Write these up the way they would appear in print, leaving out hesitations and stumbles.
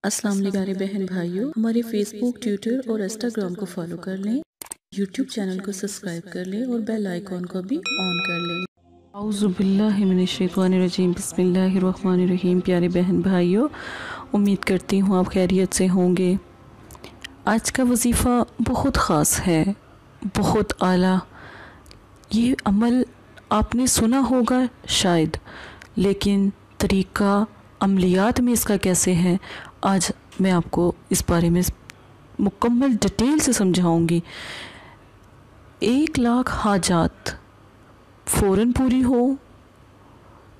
السلام علیکم پیارے بہن بھائیوں، ہمارے فیس بک، ٹویٹر اور انسٹاگرام کو فالو کر لیں، یوٹیوب چینل کو سبسکرائب کر لیں اور بیل آئیکن کو بھی آن کر لیں۔ اعوذ باللہ من الشیطان الرجیم، بسم اللہ الرحمن الرحیم۔ پیارے بہن بھائیوں، امید کرتی ہوں آپ خیریت سے ہوں گے۔ آج کا وظیفہ بہت خاص ہے، بہت اعلیٰ۔ یہ عمل آپ نے سنا ہوگا شاید، لیکن طریقہ عملیات میں اس کا کیسے ہے، آج میں آپ کو اس بارے میں مکمل ڈیٹیل سے سمجھاؤں گی۔ 1,00,000 حاجات فوراً پوری ہو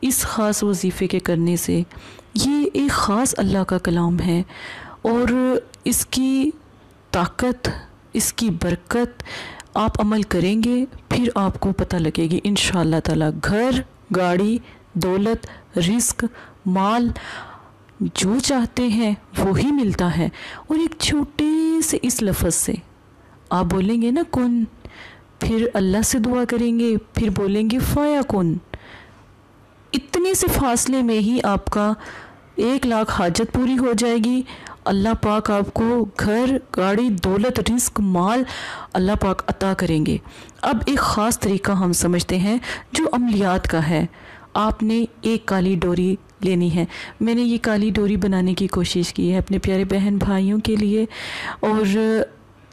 اس خاص وظیفے کے کرنے سے۔ یہ ایک خاص اللہ کا کلام ہے اور اس کی طاقت، اس کی برکت آپ عمل کریں گے، پھر آپ کو پتہ لگے گی انشاءاللہ تعالی۔ گھر، گاڑی، دولت، رزق، مال، جو چاہتے ہیں وہی ملتا ہے۔ اور ایک چھوٹے سے اس لفظ سے آپ بولیں گے نا کن، پھر اللہ سے دعا کریں گے، پھر بولیں گے فیکن، اتنے سے فاصلے میں ہی آپ کا 1,00,000 حاجت پوری ہو جائے گی۔ اللہ پاک آپ کو گھر، گاڑی، دولت، رزق، مال اللہ پاک عطا کریں گے۔ اب ایک خاص طریقہ ہم سمجھتے ہیں جو عملیات کا ہے۔ آپ نے ایک کالی ڈوری لینی ہے۔ میں نے یہ کالی ڈوری بنانے کی کوشش کی ہے اپنے پیارے بہن بھائیوں کے لیے، اور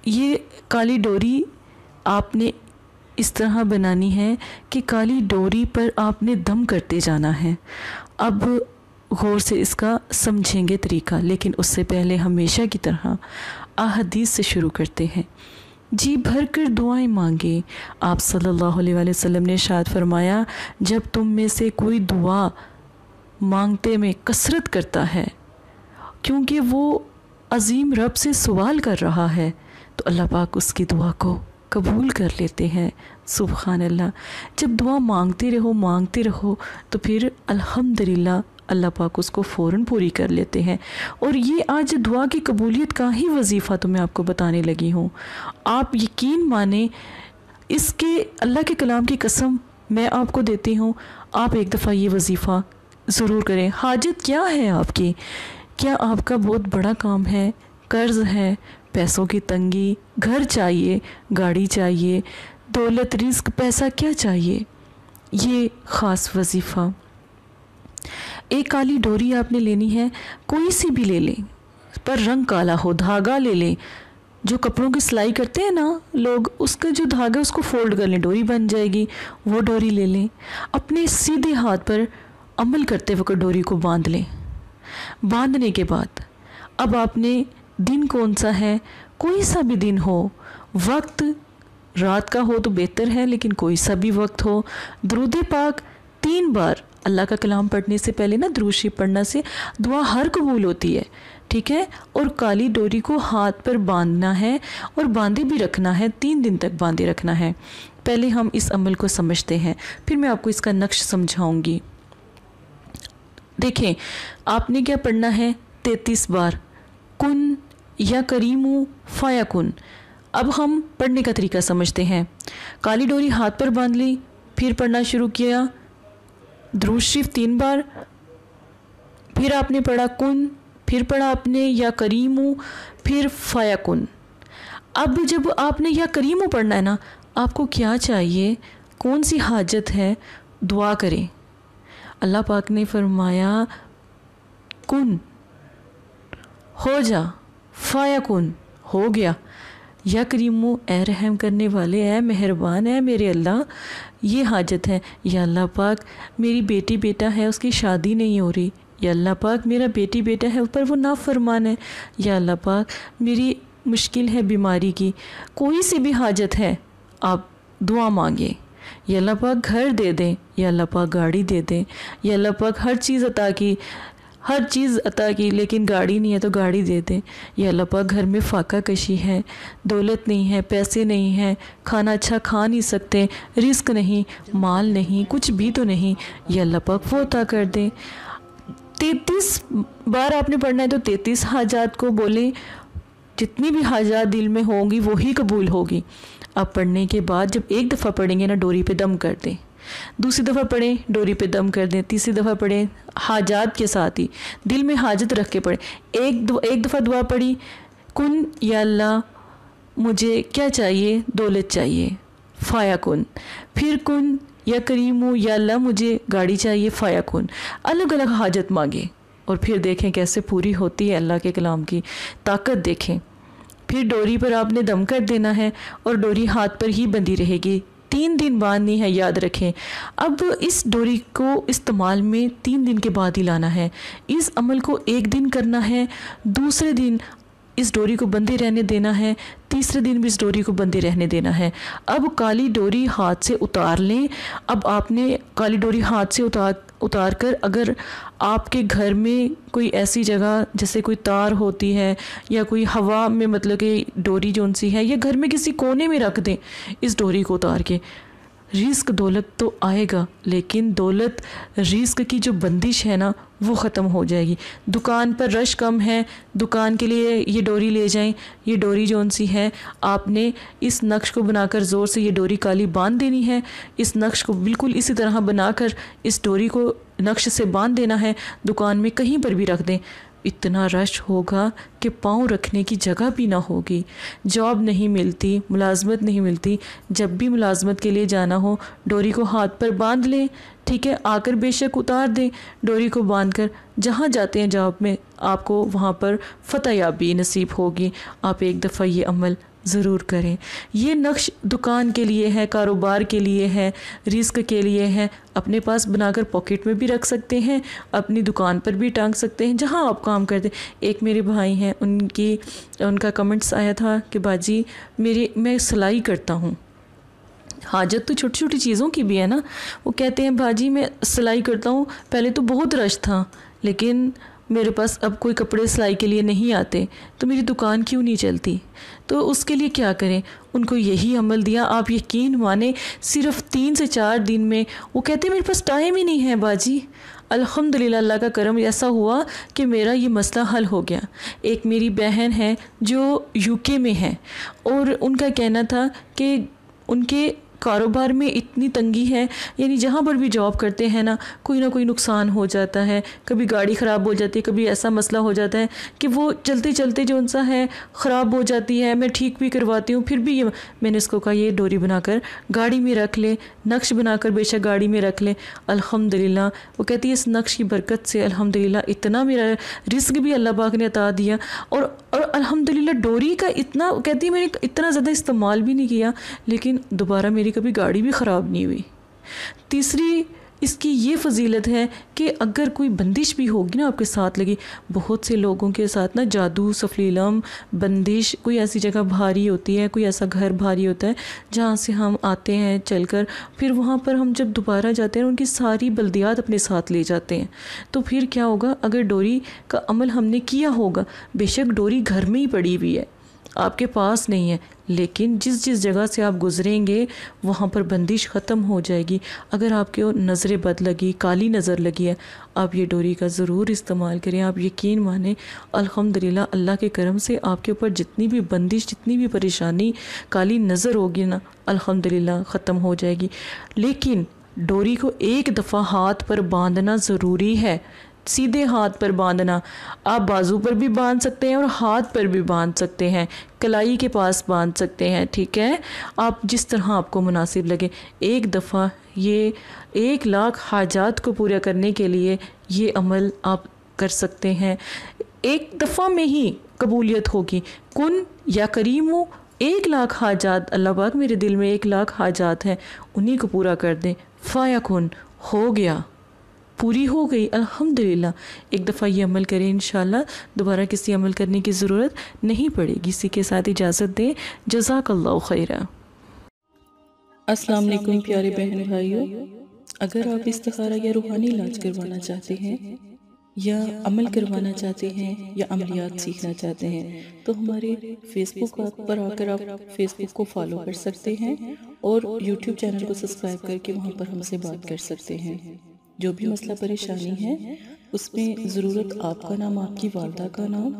یہ کالی ڈوری آپ نے اس طرح بنانی ہے کہ کالی ڈوری پر آپ نے دم کرتے جانا ہے۔ اب غور سے اس کا سمجھیں گے طریقہ، لیکن اس سے پہلے ہمیشہ کی طرح احادیث سے شروع کرتے ہیں۔ جی بھر کر دعائیں مانگے۔ آپ صلی اللہ علیہ وآلہ وسلم نے ارشاد فرمایا، جب تم میں سے کوئی دعا مانگتے میں کثرت کرتا ہے کیونکہ وہ عظیم رب سے سوال کر رہا ہے، تو اللہ پاک اس کی دعا کو قبول کر لیتے ہیں۔ سبحان اللہ۔ جب دعا مانگتے رہو تو پھر الحمدللہ اللہ پاک اس کو فوراً پوری کر لیتے ہیں۔ اور یہ آج دعا کی قبولیت کا ہی وظیفہ تو میں آپ کو بتانے لگی ہوں۔ آپ یقین مانیں، اس کے اللہ کے کلام کی قسم میں آپ کو دیتی ہوں، آپ ایک دفعہ یہ وظیفہ ضرور کریں۔ حاجت کیا ہے آپ کی؟ کیا آپ کا بہت بڑا کام ہے؟ قرض ہے، پیسوں کی تنگی، گھر چاہیے، گاڑی چاہیے، دولت، رزق، پیسہ، کیا چاہیے؟ یہ خاص وظیفہ۔ ایک کالی ڈوری آپ نے لینی ہے، کوئی سی بھی لے لیں، پر رنگ کالا ہو، دھاگا لے لیں۔ جو کپڑوں کی سلائی کرتے ہیں نا لوگ، اس کا جو دھاگا اس کو فولڈ کر لیں، ڈوری بن جائے گی، وہ ڈوری لے لیں۔ اپنے سیدھے ہاتھ پر عمل کرتے وقت ڈوری کو باندھ لیں۔ باندھنے کے بعد اب آپ نے دن کون سا ہے، کوئی سا بھی دن ہو، وقت رات کا ہو تو بہتر ہے، لیکن کوئی سا بھی وقت ہو، درود پاک 3 بار اللہ کا کلام پڑھنے سے پہلے نا درود شریف پڑھنا سے دعا ہر قبول ہوتی ہے، ٹھیک ہے؟ اور کالی ڈوری کو ہاتھ پر باندھنا ہے اور باندھے بھی رکھنا ہے، 3 دن تک باندھے رکھنا ہے۔ پہلے ہم اس عمل کو سمجھتے ہیں، پھر میں آپ کو اس کا نقش سمجھاؤں گی۔ دیکھیں، آپ نے کیا پڑھنا ہے؟ 33 بار کن یا کریم فیکن۔ اب ہم پڑھنے کا طریقہ سمجھتے ہیں۔ کالی ڈوری ہاتھ پر باندھ لی، پھر پڑھنا شروع کیا، درود شریف 3 بار، پھر آپ نے پڑھا کن، پھر پڑھا آپ نے یا کریم، پھر فیکن۔ اب جب آپ نے یا کریم پڑھنا ہے نا، آپ کو کیا چاہیے، کون سی حاجت ہے، دعا کریں۔ اللہ پاک نے فرمایا کن ہو جا، فیکن ہو گیا۔ یا کریمو، اے رحم کرنے والے، اے مہربان، اے میرے اللہ، یہ حاجت ہے۔ یا اللہ پاک میری بیٹی بیٹا ہے، اس کی شادی نہیں ہو رہی، یا اللہ پاک میرا بیٹی بیٹا ہے پر وہ نافرمان ہے، یا اللہ پاک میری مشکل ہے بیماری کی، کوئی سی بھی حاجت ہے آپ دعا مانگیں۔ یا اللہ پاک گھر دے دیں، یا اللہ پاک گاڑی دے دیں، یا اللہ پاک ہر چیز عطا کی لیکن گاڑی نہیں ہے تو گاڑی دے دیں۔ یا اللہ پاک گھر میں فاقہ کشی ہے، دولت نہیں ہے، پیسے نہیں ہیں، کھانا اچھا کھا نہیں سکتے، رزق نہیں، مال نہیں، کچھ بھی تو نہیں، یا اللہ پاک وہ عطا کر دیں۔ 33 بار آپ نے پڑھنا ہے تو 33 حاجات کو بولیں، جتنی بھی حاجات دل میں ہوں گی وہی قبول ہوگی۔ آپ پڑھنے کے بعد جب ایک دفعہ پڑھیں گے نا، ڈوری پہ دم کر دیں۔ دوسری دفعہ پڑھیں ڈوری پہ دم کر دیں، تیسری دفعہ پڑھیں حاجات کے ساتھ ہی، دل میں حاجت رکھ کے پڑھیں۔ ایک دفعہ دعا پڑھی، کن یا اللہ مجھے کیا چاہیے، دولت چاہیے، فایا کن۔ پھر کن یا کریم یا اللہ مجھے گاڑی چاہیے، فایا کن۔ الگ الگ حاجت مانگے اور پھر دیکھیں کیسے پوری ہوتی ہے اللہ کے کلام کی طاقت دیکھیں۔ پھر ڈوری پر آپ نے دم کر دینا ہے اور ڈوری ہاتھ پر ہی بندھی رہے گی، 3 دن باندھنی ہے، یاد رکھیں۔ اب اس ڈوری کو استعمال میں 3 دن کے بعد ہی لانا ہے۔ اس عمل کو 1 دن کرنا ہے، دوسرے دن اس ڈوری کو بندھے رہنے دینا ہے، تیسرے دن بھی اس ڈوری کو بندھے رہنے دینا ہے۔ اب کالی ڈوری ہاتھ سے اتار لیں۔ اب آپ نے کالی ڈوری ہاتھ سے اتار کر اگر آپ کے گھر میں کوئی ایسی جگہ جیسے کوئی تار ہوتی ہے یا کوئی ہوا میں مطلب کہ ڈوری جون سی ہے، یا گھر میں کسی کونے میں رکھ دیں اس ڈوری کو اتار کے۔ رزق دولت تو آئے گا، لیکن دولت رزق کی جو بندش ہے نا وہ ختم ہو جائے گی۔ دکان پر رش کم ہے، دکان کے لیے یہ ڈوری لے جائیں۔ یہ ڈوری جون سی ہے آپ نے اس نقش کو بنا کر زور سے یہ ڈوری کالی باندھ دینی ہے۔ اس نقش کو بالکل اسی طرح بنا کر اس ڈوری کو نقش سے باندھ دینا ہے، دکان میں کہیں پر بھی رکھ دیں۔ اتنا رش ہوگا کہ پاؤں رکھنے کی جگہ بھی نہ ہوگی، جاب نہیں ملتی، ملازمت نہیں ملتی۔ جب بھی ملازمت کے لیے جانا ہو ڈوری کو ہاتھ پر باندھ لیں، ٹھیک ہے، آ کر بے شک اتار دیں ڈوری کو باندھ کر، جہاں جاتے ہیں جاب میں آپ کو وہاں پر فتح یابی نصیب ہوگی۔ آپ ایک دفعہ یہ عمل ضرور کریں۔ یہ نقش دکان کے لیے ہے، کاروبار کے لیے ہے، رزق کے لیے ہے۔ اپنے پاس بنا کر پاکٹ میں بھی رکھ سکتے ہیں، اپنی دکان پر بھی ٹانگ سکتے ہیں، جہاں آپ کام کرتے ہیں۔ ایک میرے بھائی ہیں، ان کا کمنٹس آیا تھا کہ باجی میں سلائی کرتا ہوں۔ حاجت تو چھوٹی چھوٹی چیزوں کی بھی ہے نا۔ وہ کہتے ہیں باجی میں سلائی کرتا ہوں، پہلے تو بہت رش تھا لیکن میرے پاس اب کوئی کپڑے سلائی کے لیے نہیں آتے، تو میری دکان کیوں نہیں چلتی؟ تو اس کے لیے کیا کریں؟ ان کو یہی عمل دیا، آپ یقین مانیں صرف 3 سے 4 دن میں وہ کہتے ہیں میرے پاس ٹائم ہی نہیں ہے باجی۔ الحمدللہ اللہ کا کرم ایسا ہوا کہ میرا یہ مسئلہ حل ہو گیا۔ ایک میری بہن ہے جو UK میں ہے، اور ان کا کہنا تھا کہ ان کے کاروبار میں اتنی تنگی ہے، یعنی جہاں پر بھی جاب کرتے ہیں نا کوئی نہ کوئی نقصان ہو جاتا ہے، کبھی گاڑی خراب ہو جاتی ہے، کبھی ایسا مسئلہ ہو جاتا ہے کہ وہ چلتے چلتے جو ان سا ہے خراب ہو جاتی ہے، میں ٹھیک بھی کرواتی ہوں، پھر بھی میں نے اس کو کہا یہ ڈوری بنا کر گاڑی میں رکھ لے، نقش بنا کر بے شک گاڑی میں رکھ لے۔ الحمدللہ وہ کہتی ہے اس نقش کی برکت سے الحمدللہ اتنا میرا رزق بھی اللہ پاک نے عطا دیا، اور الحمدللہ ڈوری کا اتنا کہتی ہے میں نے اتنا زیادہ استعمال بھی نہیں کیا، لیکن دوبارہ میری کبھی گاڑی بھی خراب نہیں ہوئی۔ تیسری اس کی یہ فضیلت ہے کہ اگر کوئی بندش بھی ہوگی نا آپ کے ساتھ لگی، بہت سے لوگوں کے ساتھ نا جادو، سفلیلم، بندش، کوئی ایسی جگہ بھاری ہوتی ہے، کوئی ایسا گھر بھاری ہوتا ہے جہاں سے ہم آتے ہیں چل کر، پھر وہاں پر ہم جب دوبارہ جاتے ہیں ان کی ساری بلدیات اپنے ساتھ لے جاتے ہیں، تو پھر کیا ہوگا؟ اگر ڈوری کا عمل ہم نے کیا ہوگا، بے شک ڈوری گھر میں ہی پڑی ہوئی ہے، آپ کے پاس نہیں ہے، لیکن جس جگہ سے آپ گزریں گے وہاں پر بندش ختم ہو جائے گی۔ اگر آپ کے نظر بد لگی، کالی نظر لگی ہے، آپ یہ ڈوری کا ضرور استعمال کریں۔ آپ یقین مانیں الحمدللہ اللہ کے کرم سے آپ کے اوپر جتنی بھی بندش، جتنی بھی پریشانی، کالی نظر ہوگی نا الحمدللہ ختم ہو جائے گی۔ لیکن ڈوری کو ایک دفعہ ہاتھ پر باندھنا ضروری ہے، سیدھے ہاتھ پر باندھنا۔ آپ بازو پر بھی باندھ سکتے ہیں اور ہاتھ پر بھی باندھ سکتے ہیں، کلائی کے پاس باندھ سکتے ہیں، ٹھیک ہے، آپ جس طرح آپ کو مناسب لگے۔ ایک دفعہ یہ 1,00,000 حاجات کو پورا کرنے کے لیے یہ عمل آپ کر سکتے ہیں، ایک دفعہ میں ہی قبولیت ہوگی۔ کن یا کریم ہو، 1,00,000 حاجات، اللہ پاک میرے دل میں 1,00,000 حاجات ہیں، انہی کو پورا کر دیں، فیکن ہو گیا، پوری ہو گئی الحمدللہ۔ ایک دفعہ یہ عمل کریں، انشاءاللہ دوبارہ کسی عمل کرنے کی ضرورت نہیں پڑے گی۔ اسی کے ساتھ اجازت دیں، جزاک اللہ خیرہ۔ السلام علیکم پیارے بہن بھائیوں، اگر آپ استخارہ یا روحانی علاج کروانا چاہتے ہیں یا عمل کروانا چاہتے ہیں یا عملیات سیکھنا چاہتے ہیں تو ہمارے فیس بک پر آ کر آپ فیس بک کو فالو کر سکتے ہیں اور یوٹیوب چینل کو سبسکرائب کر کے وہاں پر ہم سے بات کر سکتے ہیں۔ جو بھی مسئلہ پریشانی ہے اس میں ضرورت آپ کا نام، آپ کی والدہ کا نام،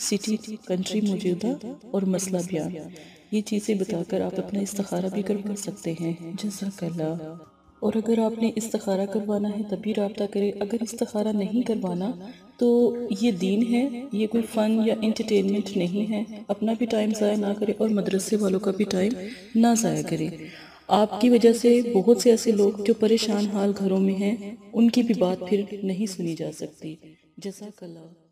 سٹی، کنٹری موجودہ اور مسئلہ بیان، یہ چیزیں بتا کر آپ اپنا استخارہ بھی کروا سکتے ہیں۔ جزاک اللہ۔ اور اگر آپ نے استخارہ کروانا ہے تب بھی رابطہ کریں۔ اگر استخارہ نہیں کروانا تو یہ دین ہے، یہ کوئی فن یا انٹرٹینمنٹ نہیں ہے۔ اپنا بھی ٹائم ضائع نہ کریں اور مدرسے والوں کا بھی ٹائم نہ ضائع کریں۔ آپ کی وجہ سے بہت سے ایسے لوگ جو پریشان حال گھروں میں ہیں، ان کی بھی بات پھر نہیں سنی جا سکتی۔ جزاک اللہ۔